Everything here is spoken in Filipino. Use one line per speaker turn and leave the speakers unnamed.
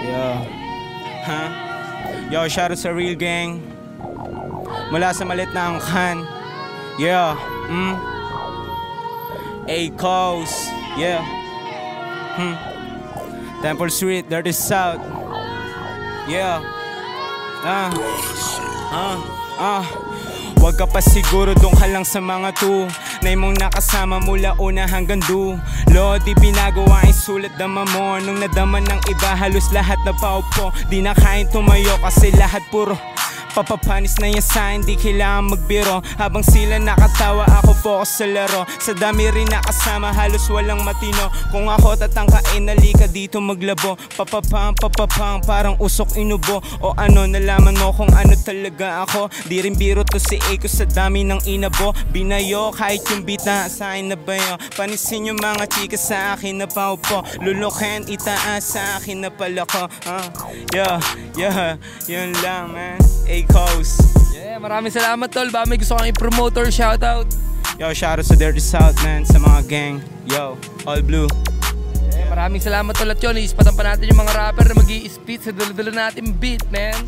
Yeah. Huh? Yo, shoutout sa Real Gang. Mula sa malit na angkan. Yeah. A-Coast. Yeah. Temple Street, Dirty South. Yeah. Huwag ka pa siguro, doon ka lang sa mga tu na imong nakasama mula una hanggang dulo. Di pinagawa ay sulat dama mo. Nung nadama ng iba, halos lahat na paupo. Di na kain tumayo kasi lahat puro papapanis na yan sa hindi kailangan magbiro. Habang sila nakatawa, ako focus sa laro. Sa dami rin nakasama, halos walang matino. Kung ako tatangkain, nalika dito maglabo. Papapang, parang usok inubo. O ano, nalaman mo kung ano talaga ako. Di rin biro to si Eko sa dami ng inabo. Binayo, kahit yung beat na sa akin na bayo. Panisin yung mga chika sa akin na paupo. Lulukin, itaas sa akin na pala ko. Yeah, yun lang man. A-Coast.
Yeah, maraming salamat tol. Ba may gusto kang i-promote or shoutout?
Yo, shoutout sa Dirty South man, sa mga gang. Yo, all blue.
Yeah, maraming salamat tol at yun, iispatan pa natin yung mga rapper na mag-i-spit sa dala-dala natin beat man.